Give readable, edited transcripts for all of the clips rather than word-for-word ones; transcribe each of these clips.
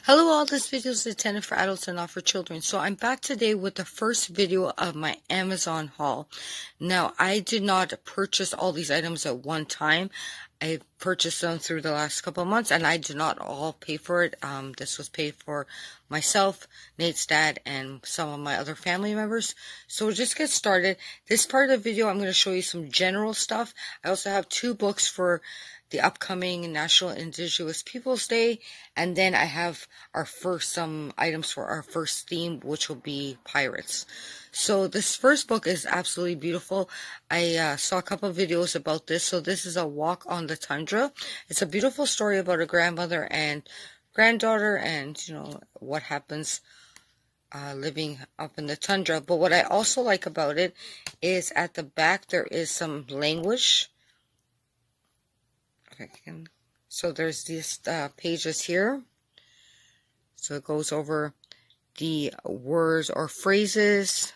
Hello all, this video is intended for adults and not for children. So I'm back today with the first video of my Amazon haul. Now, I did not purchase all these items at one time. I purchased them through the last couple of months, and I did not all pay for it. This was paid for myself, Nate's dad, and some of my other family members. So we'll just get started. This part of the video, I'm going to show you some general stuff. I also have two books for the upcoming National Indigenous Peoples Day, and then I have some items for our first theme, which will be pirates. So this first book is absolutely beautiful. I saw a couple of videos about this. So this is A Walk on the Tundra. It's a beautiful story about a grandmother and granddaughter, and what happens living up in the tundra. But what I also like about it is at the back there is some language. So there's these pages here. So it goes over the words or phrases,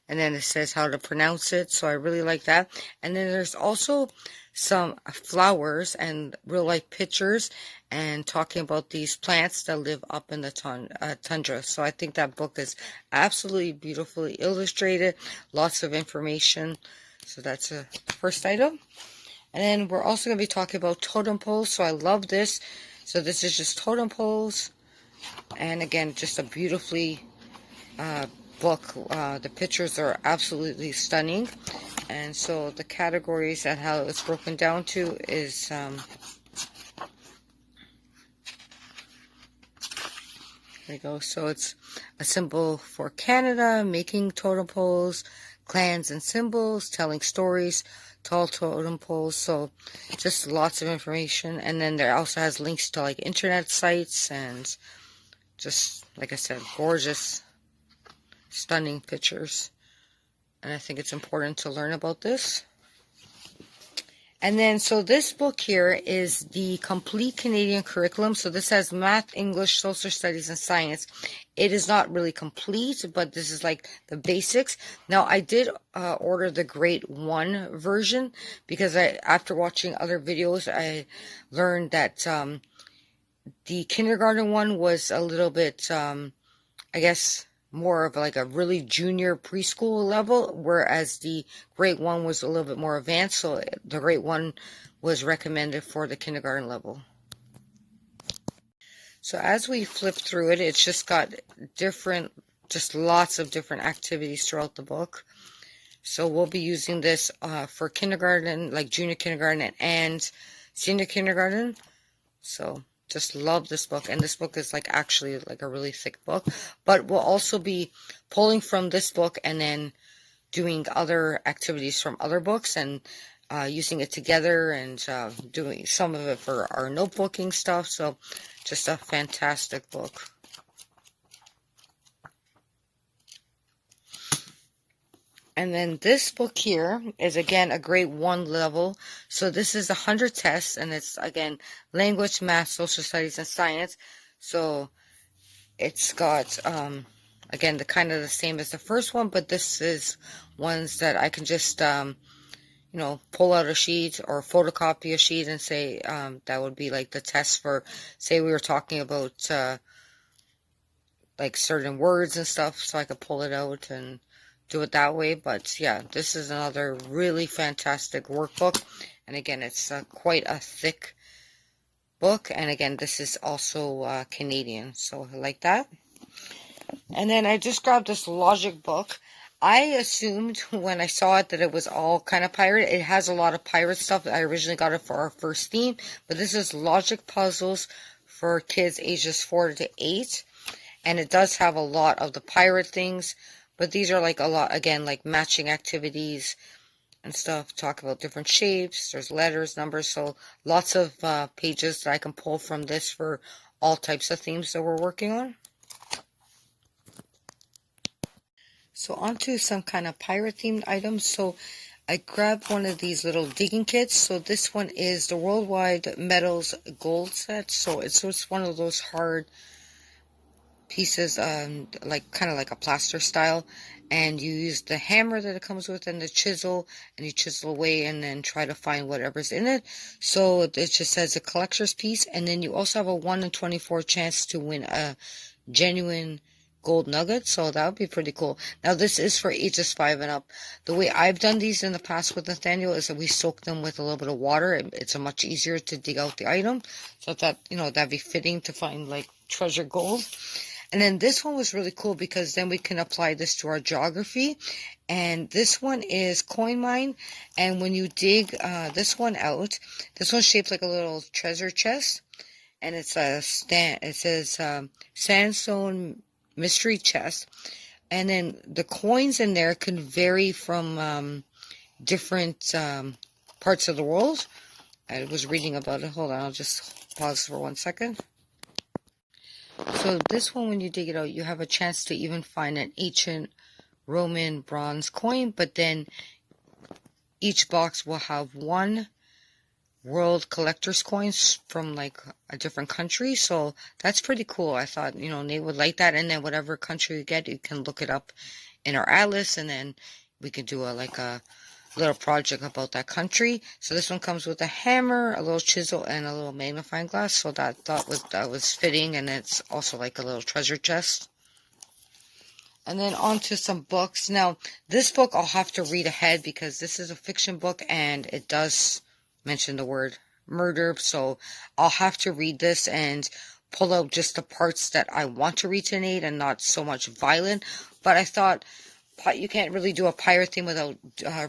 and then it says how to pronounce it. So I really like that. And then there's also some flowers and real life pictures and talking about these plants that live up in the tundra. So I think that book is absolutely beautifully illustrated, lots of information. So that's the first item. And then we're also going to be talking about totem poles. So I love this. So this is just totem poles. And again, just a beautifully book. The pictures are absolutely stunning. And so the categories and how it's broken down to is there you go. So it's a symbol for Canada, making totem poles, clans and symbols, telling stories, tall totem poles. So just lots of information. And then there also has links to like internet sites and just, like I said, gorgeous, stunning pictures. And I think it's important to learn about this. And then, so this book here is the complete Canadian curriculum. So this has math, English, social studies, and science. It is not really complete, but this is like the basics. Now, I did order the grade 1 version because after watching other videos, I learned that the kindergarten one was a little bit, I guess, more of like a really junior preschool level, whereas the grade 1 was a little bit more advanced. So the grade 1 was recommended for the kindergarten level. So as we flip through it, it's just got just lots of different activities throughout the book. So we'll be using this for kindergarten, like junior kindergarten and senior kindergarten. So just love this book, and this book is like actually like a really thick book, but we'll also be pulling from this book and then doing other activities from other books and using it together and doing some of it for our notebooking stuff. So just a fantastic book. And then this book here is, again, a grade 1 level. So this is 100 tests, and it's, again, language, math, social studies, and science. So it's got, again, the kind of the same as the first one, but this is ones that I can just, pull out a sheet or photocopy a sheet and say that would be like the test for, say we were talking about like certain words and stuff, so I could pull it out and do it that way. But yeah, this is another really fantastic workbook, and again, it's quite a thick book, and again, this is also Canadian, so I like that. And then I just grabbed this logic book. I assumed when I saw it that it was all kind of pirate. It has a lot of pirate stuff. I originally got it for our first theme, but this is logic puzzles for kids ages 4 to 8, and it does have a lot of the pirate things. But these are like a lot, again, like matching activities and stuff. Talk about different shapes. There's letters, numbers. So lots of pages that I can pull from this for all types of themes that we're working on. So onto some kind of pirate themed items. So I grabbed one of these little digging kits. So this one is the Worldwide Metals Gold Set. So it's one of those hard pieces, like kind of like a plaster style, and you use the hammer that it comes with and the chisel, and you chisel away and then try to find whatever's in it. So it just says a collector's piece, and then you also have a 1 in 24 chance to win a genuine gold nugget, so that would be pretty cool. Now this is for ages 5 and up. The way I've done these in the past with Nathaniel is that we soak them with a little bit of water. It's a much easier to dig out the item, so I thought, that'd be fitting to find like treasure gold. And then this one was really cool because then we can apply this to our geography. And this one is Coin Mine, and when you dig this one out, this one's shaped like a little treasure chest, and it says sandstone mystery chest, and then the coins in there can vary from different parts of the world. I was reading about it. Hold on, I'll just pause for 1 second. So this one, when you dig it out, you have a chance to even find an ancient Roman bronze coin, but then each box will have one world collector's coins from like a different country. So that's pretty cool. I thought, Nate would like that. And then whatever country you get, you can look it up in our atlas, and then we can do a little project about that country. So this one comes with a hammer, a little chisel, and a little magnifying glass. So that was fitting, and it's also like a little treasure chest. And then on to some books. Now, this book I'll have to read ahead because this is a fiction book, and it does mention the word murder. So I'll have to read this and pull out just the parts that I want to read to Nate and not so much violent. But I thought you can't really do a pirate thing without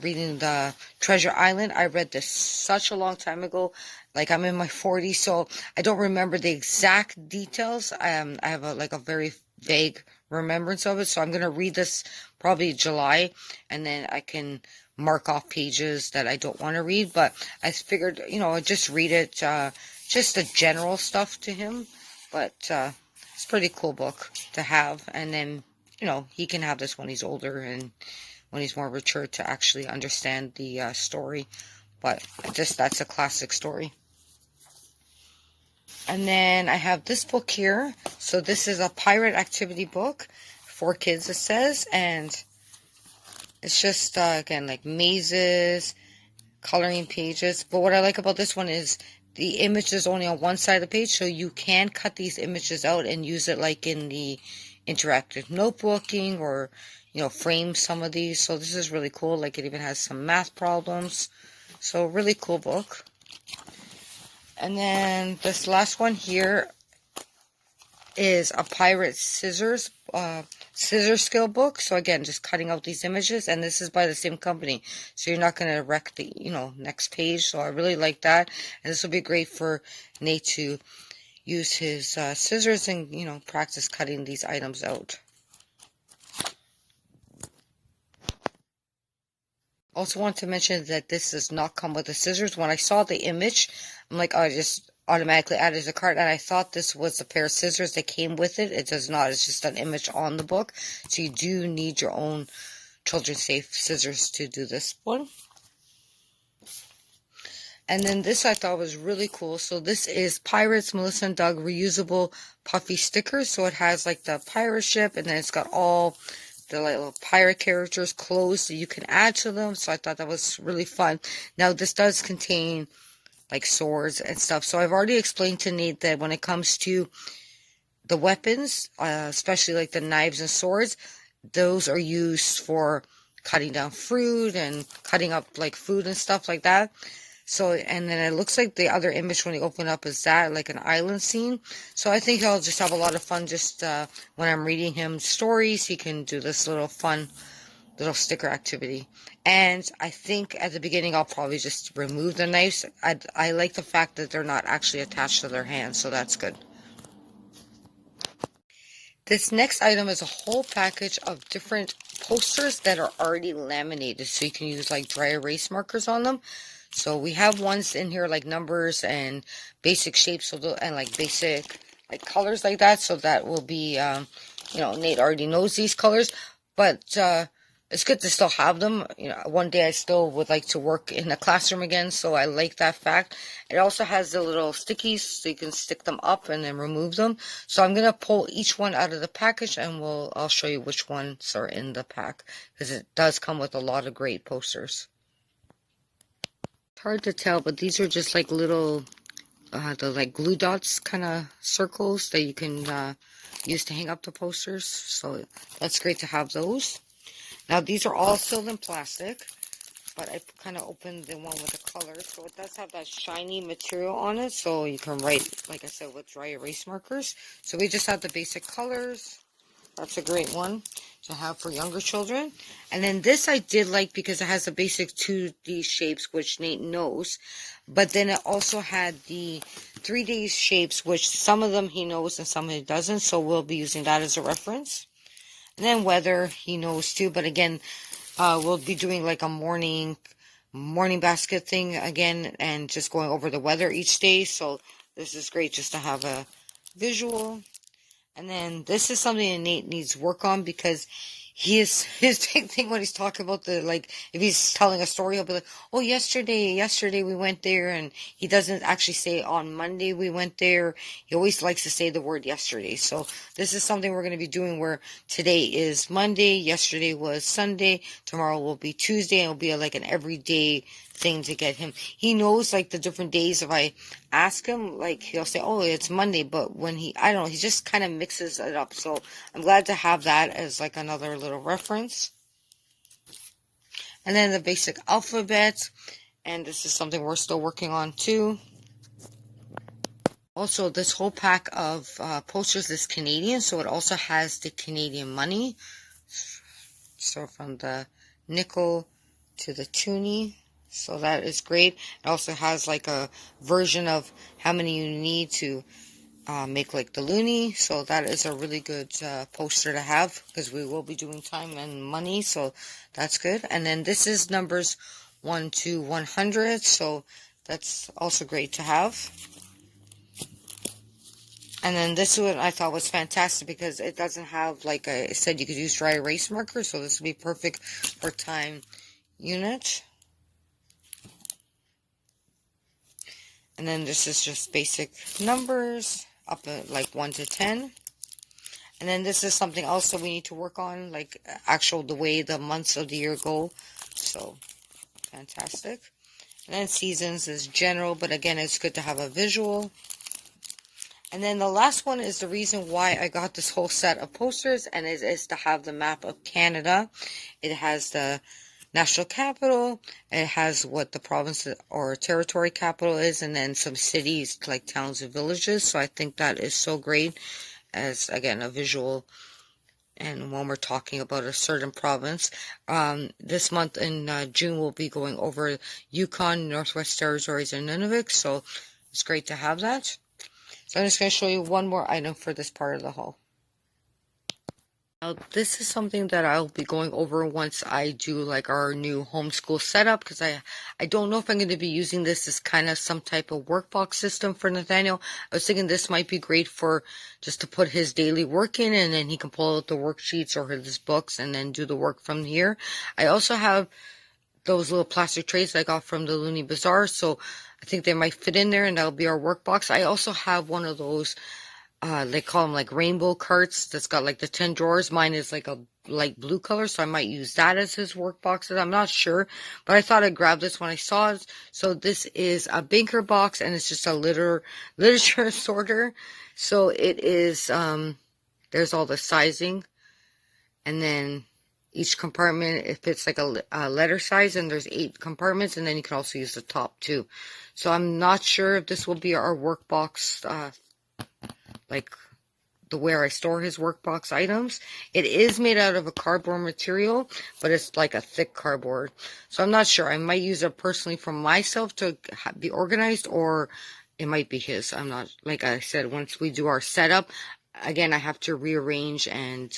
reading the Treasure Island. I read this such a long time ago. Like, I'm in my 40s, so I don't remember the exact details. I have a very vague remembrance of it. So I'm going to read this probably July, and then I can mark off pages that I don't want to read. But I figured, I'd just read it, just the general stuff to him. But it's a pretty cool book to have. And then, he can have this when he's older and when he's more mature to actually understand the story. But that's a classic story. And then I have this book here. So this is a pirate activity book for kids, it says. And it's just, again, like mazes, coloring pages. But what I like about this one is the image is only on one side of the page. So you can cut these images out and use it like in the interactive notebooking, or, frame some of these. So this is really cool. Like, it even has some math problems. So really cool book. And then this last one here is a pirate scissor skill book. So again, just cutting out these images, and this is by the same company, so you're not going to wreck the next page. So I really like that, and this will be great for Nate to use his scissors and practice cutting these items out. Also want to mention that this does not come with the scissors. When I saw the image, I'm like, I just automatically added to the cart, and I thought this was a pair of scissors that came with it. It does not. It's just an image on the book. So you do need your own children's safe scissors to do this one. And then this I thought was really cool. So this is Pirates, Melissa and Doug Reusable Puffy stickers. So it has like the pirate ship, and then it's got all the little pirate characters' clothes that you can add to them. So I thought that was really fun. Now this does contain like swords and stuff. So I've already explained to Nate that when it comes to the weapons, especially like the knives and swords, those are used for cutting down fruit and cutting up like food and stuff like that. So, and then it looks like the other image when you open up is that, like an island scene. So I think I'll just have a lot of fun just when I'm reading him stories. He can do this little fun little sticker activity. And I think at the beginning I'll probably just remove the knives. I like the fact that they're not actually attached to their hands, so that's good. This next item is a whole package of different posters that are already laminated, so you can use like dry erase markers on them. So we have ones in here like numbers and basic shapes, and like basic like colors like that. So that will be, Nate already knows these colors. But it's good to still have them. You know, one day I still would like to work in a classroom again, so I like that fact. It also has the little stickies, so you can stick them up and then remove them. So I'm gonna pull each one out of the package, and I'll show you which ones are in the pack, because it does come with a lot of great posters. It's hard to tell, but these are just like little, the like glue dots kind of circles that you can use to hang up the posters. So that's great to have those. Now these are all sealed in plastic, but I kind of opened the one with the color, so it does have that shiny material on it, so you can write, like I said, with dry erase markers. So we just have the basic colors. That's a great one to have for younger children. And then this I did like because it has the basic 2D shapes, which Nate knows. But then it also had the 3D shapes, which some of them he knows and some he doesn't. So we'll be using that as a reference. And then weather he knows too. But again, we'll be doing like a morning basket thing again and just going over the weather each day. So this is great just to have a visual. And then this is something that Nate needs work on, because his big thing when he's talking about if he's telling a story, he'll be like, oh, yesterday we went there, and he doesn't actually say on Monday we went there. He always likes to say the word yesterday. So this is something we're going to be doing where today is Monday, yesterday was Sunday, tomorrow will be Tuesday, and it'll be like an everyday thing to get him. He knows like the different days. If I ask him, like he'll say, oh, it's Monday, but when I don't know, he just kind of mixes it up. So I'm glad to have that as like another little reference. And then the basic alphabet, and this is something we're still working on too. Also, this whole pack of posters is Canadian, so it also has the Canadian money. So from the nickel to the toonie. So that is great. It also has like a version of how many you need to make like the loonie. So that is a really good poster to have, because we will be doing time and money. So that's good. And then this is numbers 1 to 100. So that's also great to have. And then this one I thought was fantastic because it doesn't have, like I said, you could use dry erase markers. So this would be perfect for time unit. And then this is just basic numbers up at like 1 to 10. And then this is something else that we need to work on, like the way the months of the year go. So fantastic. And then seasons is general, but again, it's good to have a visual. And then the last one is the reason why I got this whole set of posters, and it is to have the map of Canada. It has the national capital, it has what the province or territory capital is, and then some cities like towns and villages. So I think that is so great as, again, a visual. And when we're talking about a certain province, this month in June we'll be going over Yukon, Northwest Territories, and Nunavut. So it's great to have that. So I'm just going to show you one more item for this part of the haul. Now, this is something that I'll be going over once I do like our new homeschool setup, because I don't know if I'm going to be using this as kind of some type of workbox system for Nathaniel. I was thinking this might be great for just to put his daily work in, and then he can pull out the worksheets or his books and then do the work from here. I also have those little plastic trays I got from the Looney Bazaar, so I think they might fit in there, and that'll be our workbox. I also have one of those they call them like rainbow carts that's got like the 10 drawers. Mine is like a light blue color, so I might use that as his work boxes. I'm not sure, but I thought I'd grab this when I saw it. So this is a banker box, and it's just a literature sorter. So it is, there's all the sizing, and then each compartment, it fits like a letter size, and there's 8 compartments, and then you can also use the top too. So I'm not sure if this will be our workbox, like where I store his workbox items. It is made out of a cardboard material, but it's like a thick cardboard. So I'm not sure. I might use it personally for myself to be organized, or it might be his. I'm not, like I said, once we do our setup, again, I have to rearrange and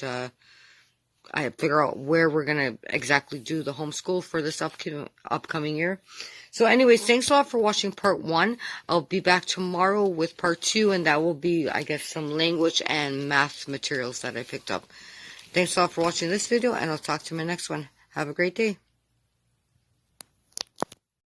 I figure out where we're going to exactly do the homeschool for this upcoming year. So anyways, thanks a lot for watching part 1. I'll be back tomorrow with part 2, and that will be, I guess, some language and math materials that I picked up. Thanks a lot for watching this video, and I'll talk to you in my next one. Have a great day.